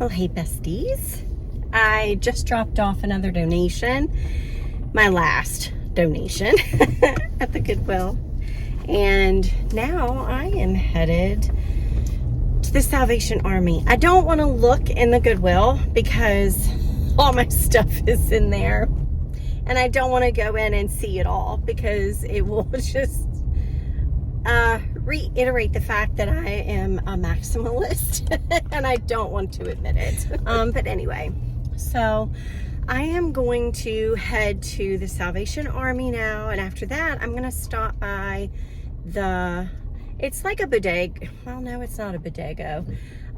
Well, hey besties. I just dropped off another donation, my last donation at the Goodwill. And now I am headed to the Salvation Army. I don't want to look in the Goodwill because all my stuff is in there. And I don't want to go in and see it all because it will just reiterate the fact that I am a maximalist and I don't want to admit it. But anyway, so I am going to head to the Salvation Army now, and after that I'm going to stop by it's like a bodega. Well, no, it's not a bodega.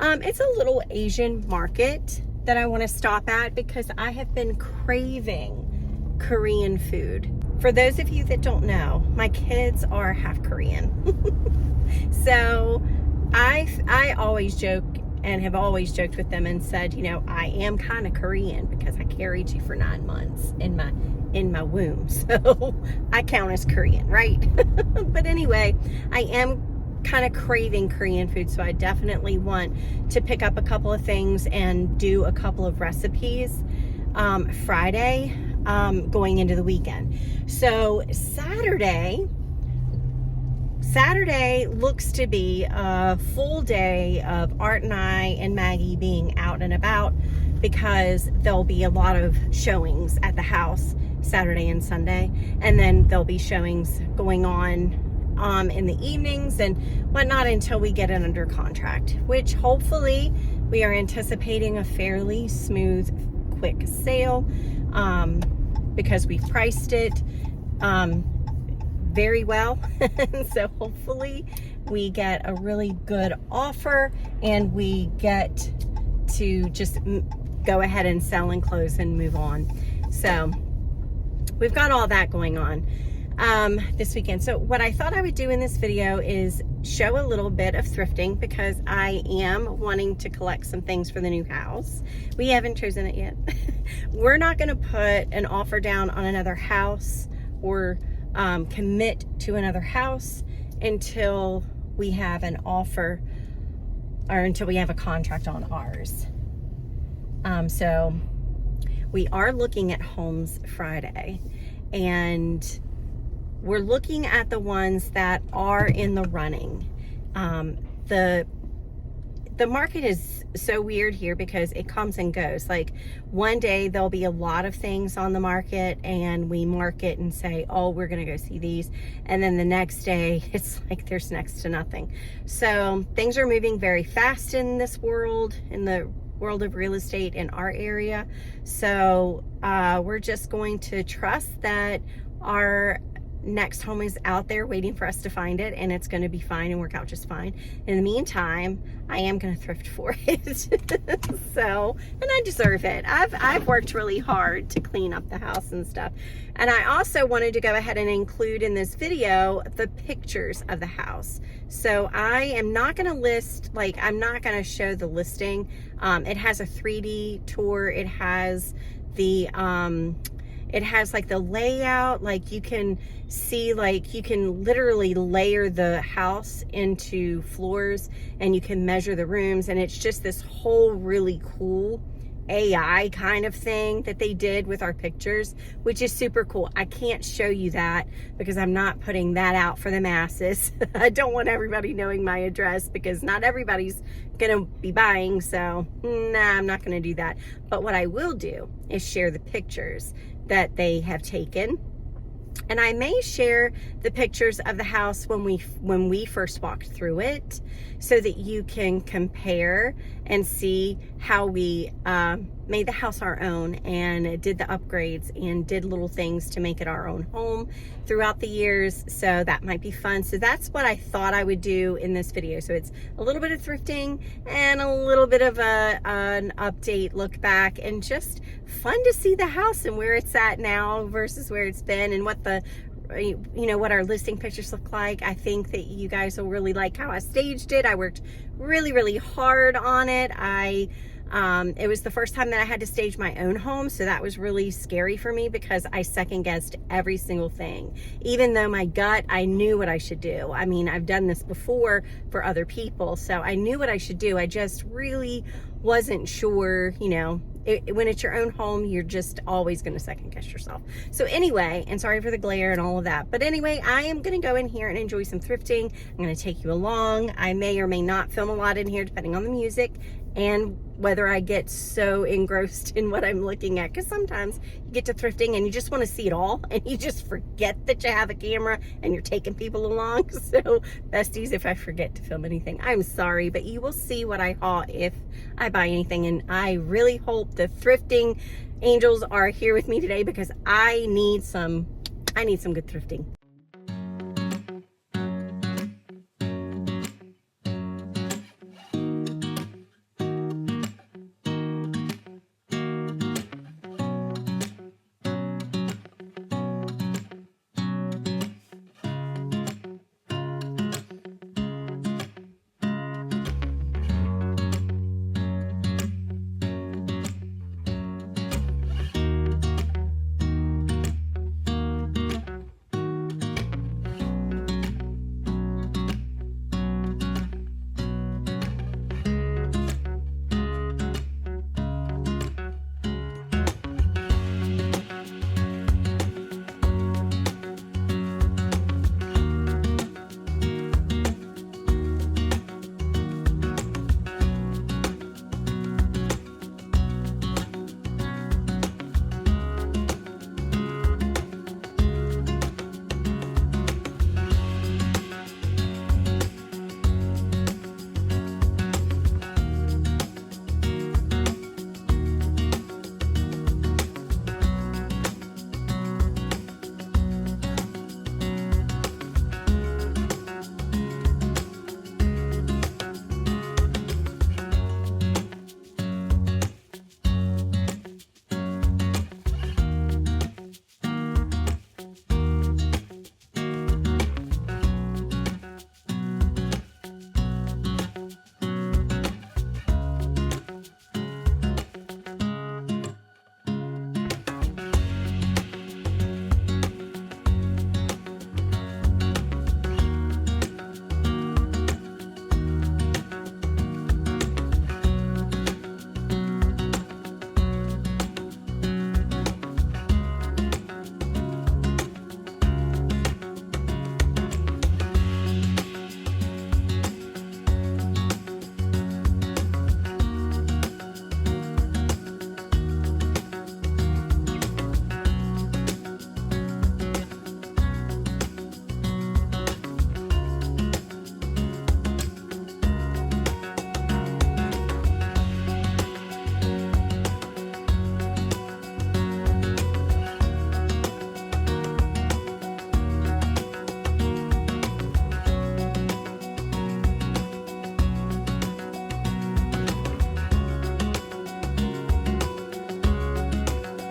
It's a little Asian market that I want to stop at because I have been craving Korean food. For those of you that don't know, my kids are half Korean. So I always joke and have always joked with them and said, you know, I am kind of Korean because I carried you for 9 months in my womb. So I count as Korean, right? But anyway, I am kind of craving Korean food, so I definitely want to pick up a couple of things and do a couple of recipes Friday, going into the weekend. So Saturday looks to be a full day of Art and I and Maggie being out and about because there'll be a lot of showings at the house Saturday and Sunday, and then there'll be showings going on in the evenings and whatnot until we get it under contract, which hopefully we are anticipating a fairly smooth, quick sale, because we've priced it very well. So hopefully we get a really good offer and we get to just go ahead and sell and close and move on. So we've got all that going on this weekend. So what I thought I would do in this video is show a little bit of thrifting because I am wanting to collect some things for the new house. We haven't chosen it yet. We're not going to put an offer down on another house or commit to another house until we have an offer or until we have a contract on ours. So we are looking at homes Friday, and we're looking at the ones that are in the running. The market is so weird here because it comes and goes. Like one day there'll be a lot of things on the market and we mark it and say, oh, we're gonna go see these. And then the next day it's like there's next to nothing. So things are moving very fast in this world, in the world of real estate in our area. So we're just going to trust that our next home is out there waiting for us to find it, and it's going to be fine and work out just fine. In the meantime, I am going to thrift for it. So, and I deserve it. I've worked really hard to clean up the house and stuff. And I also wanted to go ahead and include in this video the pictures of the house. So I am not going to list, like, I'm not going to show the listing. It has a 3D tour. It has the it has like the layout, like you can see, like you can literally layer the house into floors and you can measure the rooms, and it's just this whole really cool AI kind of thing that they did with our pictures, which is super cool. I can't show you that because I'm not putting that out for the masses. I don't want everybody knowing my address because not everybody's gonna be buying, so nah, I'm not gonna do that. But what I will do is share the pictures that they have taken, and I may share the pictures of the house when we first walked through it so that you can compare and see how we made the house our own and did the upgrades and did little things to make it our own home throughout the years. So that might be fun. So that's what I thought I would do in this video. So it's a little bit of thrifting and a little bit of an update, look back, and just fun to see the house and where it's at now versus where it's been, and what the, you know, what our listing pictures look like. I think that you guys will really like how I staged it. I worked really, really hard on it. I It was the first time that I had to stage my own home, so that was really scary for me because I second guessed every single thing. Even though my gut, I knew what I should do. I mean, I've done this before for other people, so I knew what I should do. I just really wasn't sure, you know, when it's your own home, you're just always going to second guess yourself. So anyway, and sorry for the glare and all of that. But anyway, I am going to go in here and enjoy some thrifting. I'm going to take you along. I may or may not film a lot in here depending on the music and whether I get so engrossed in what I'm looking at, because sometimes you get to thrifting and you just want to see it all and you just forget that you have a camera and you're taking people along. So besties, if I forget to film anything, I'm sorry, but you will see what I haul if I buy anything. And I really hope the thrifting angels are here with me today because I need some good thrifting.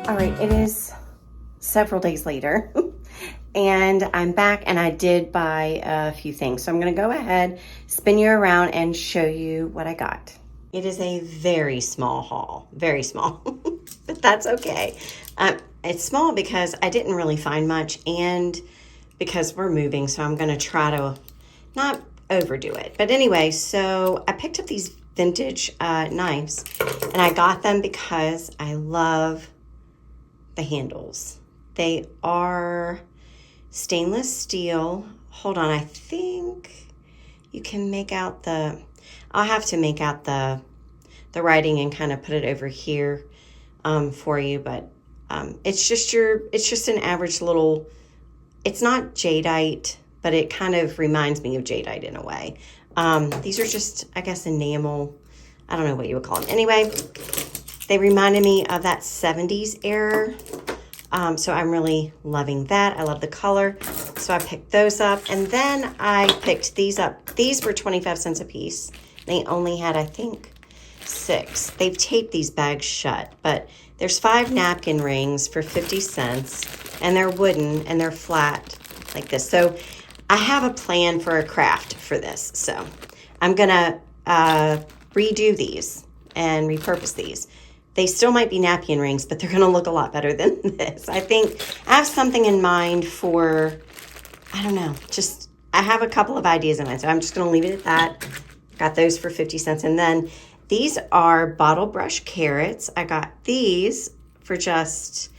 All right, it is several days later and I'm back and I did buy a few things. So I'm gonna go ahead, spin you around and show you what I got. It is a very small haul, very small, but that's okay. It's small because I didn't really find much and because we're moving, so I'm gonna try to not overdo it. But anyway, so I picked up these vintage knives and I got them because I love the handles. They are stainless steel. Hold on, I think you can make out the, I'll have to make out the writing and kind of put it over here for you, but it's just an average little, it's not jadeite, but it kind of reminds me of jadeite in a way. These are just, I guess, enamel, I don't know what you would call them. Anyway, they reminded me of that 70s era. So I'm really loving that. I love the color. So I picked those up. And then I picked these up. These were 25 cents a piece. They only had, I think, 6. They've taped these bags shut. But there's 5 napkin rings for 50 cents. And they're wooden and they're flat like this. So I have a plan for a craft for this. So I'm going to redo these. and repurpose these. They still might be napkin rings, but they're going to look a lot better than this. I think I have something in mind for, I don't know, just, I have a couple of ideas in mind, so I'm just going to leave it at that. Got those for 50 cents. And then these are bottle brush carrots. I got these for just,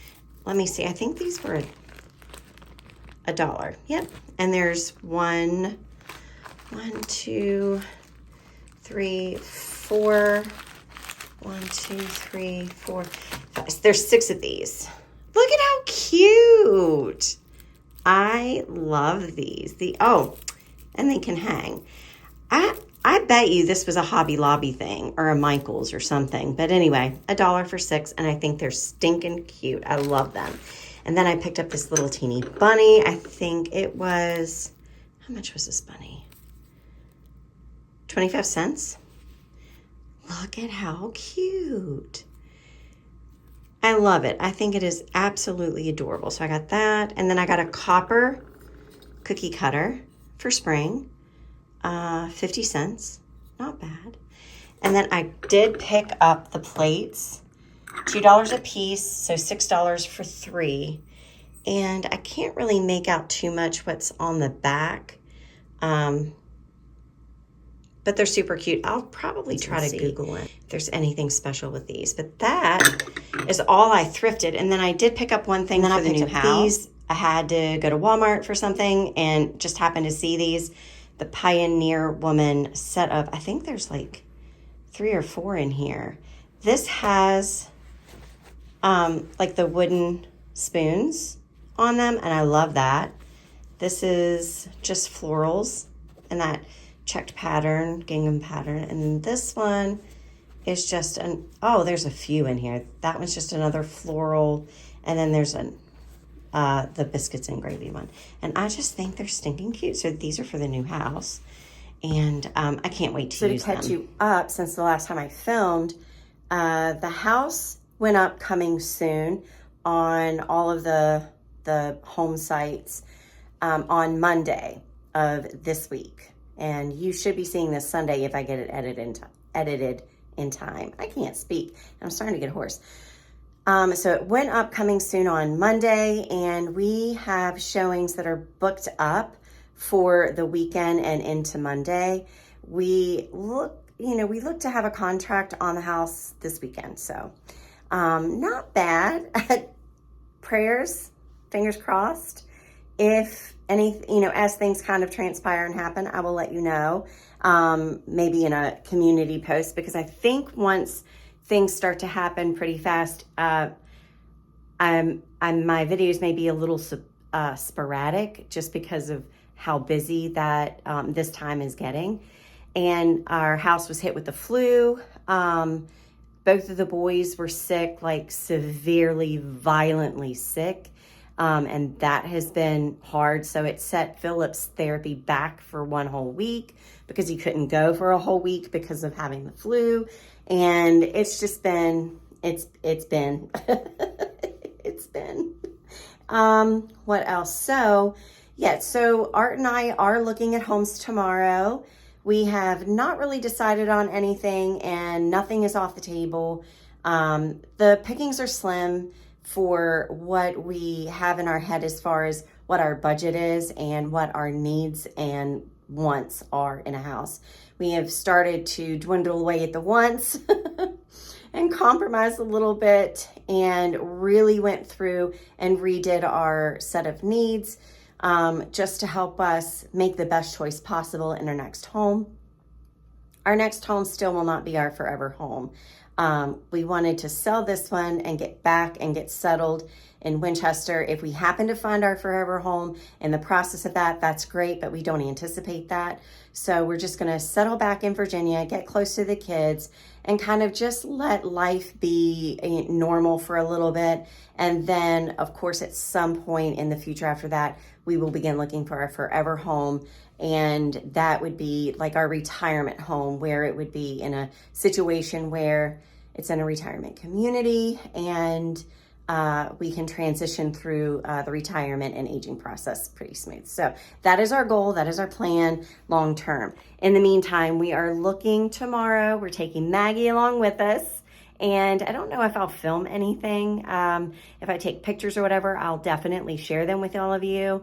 let me see, I think these were $1. Yep. And there's 1, 2, 3, 4. 1, 2, 3, 4, 5. There's 6 of these. Look at how cute. I love these. Oh, and they can hang. I bet you this was a Hobby Lobby thing or a Michael's or something. But anyway, $1 for 6, and I think they're stinking cute. I love them. And then I picked up this little teeny bunny. I think it was, how much was this bunny? 25 cents. Look at how cute. I love it. I think it is absolutely adorable. So I got that. And then I got a copper cookie cutter for spring. 50 cents. Not bad. And then I did pick up the plates. $2 a piece. So $6 for 3. And I can't really make out too much what's on the back. But they're super cute. I'll probably try to Google it if there's anything special with these. But that is all I thrifted. And then I did pick up one thing for the new house. I had to go to Walmart for something and just happened to see these. The Pioneer Woman set of, I think there's like 3 or 4 in here. This has like the wooden spoons on them, and I love that. This is just florals and that checked pattern, gingham pattern. And then this one is just oh, there's a few in here. That one's just another floral. And then there's the biscuits and gravy one. And I just think they're stinking cute. So these are for the new house. And I can't wait to use them. So to catch you up, since the last time I filmed, the house went up coming soon on all of the home sites on Monday of this week. And you should be seeing this Sunday if I get it edited in time. I can't speak. I'm starting to get hoarse. So it went up coming soon on Monday, and we have showings that are booked up for the weekend and into Monday. We look to have a contract on the house this weekend. So not bad. Prayers, fingers crossed. If as things kind of transpire and happen, I will let you know, maybe in a community post, because I think once things start to happen pretty fast, my videos may be a little sporadic just because of how busy that this time is getting. And our house was hit with the flu. Both of the boys were sick, like severely, violently sick. And that has been hard. So it set Philip's therapy back for 1 whole week because he couldn't go for a whole week because of having the flu. And it's just been, it's been, what else? So Art and I are looking at homes tomorrow. We have not really decided on anything, and nothing is off the table. The pickings are slim for what we have in our head as far as what our budget is and what our needs and wants are in a house. We have started to dwindle away at the wants and compromise a little bit, and really went through and redid our set of needs just to help us make the best choice possible in our next home. Our next home still will not be our forever home. We wanted to sell this one and get back and get settled in Winchester. If we happen to find our forever home in the process of that, that's great, but we don't anticipate that. So we're just going to settle back in Virginia, get close to the kids, and kind of just let life be normal for a little bit. And then, of course, at some point in the future after that, we will begin looking for our forever home. And that would be like our retirement home, where it would be in a situation where it's in a retirement community, and we can transition through the retirement and aging process pretty smooth. So that is our goal. That is our plan long term. In the meantime, we are looking tomorrow. We're taking Maggie along with us. And I don't know if I'll film anything. If I take pictures or whatever, I'll definitely share them with all of you.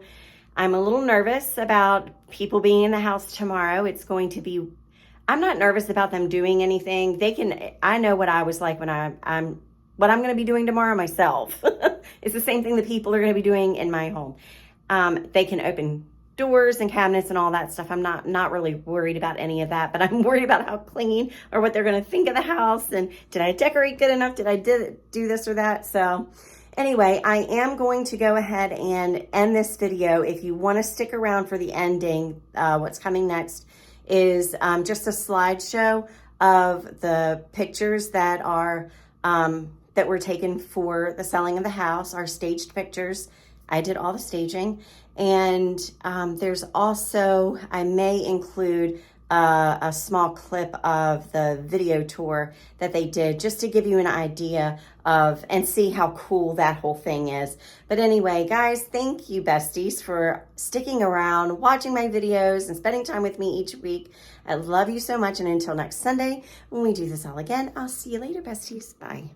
I'm a little nervous about people being in the house tomorrow. It's going to be, I'm not nervous about them doing anything. I know what I was like when what I'm going to be doing tomorrow myself. It's the same thing that people are going to be doing in my home. They can open doors and cabinets and all that stuff. I'm not really worried about any of that, but I'm worried about how clean or what they're going to think of the house. And did I decorate good enough? Did I do this or that? So anyway, I am going to go ahead and end this video. If you want to stick around for the ending, what's coming next is just a slideshow of the pictures that are that were taken for the selling of the house, our staged pictures. I did all the staging. And there's also, I may include a small clip of the video tour that they did just to give you an idea of and see how cool that whole thing is. But anyway, guys, thank you, besties, for sticking around, watching my videos, and spending time with me each week. I love you so much. And until next Sunday, when we do this all again, I'll see you later, besties. Bye.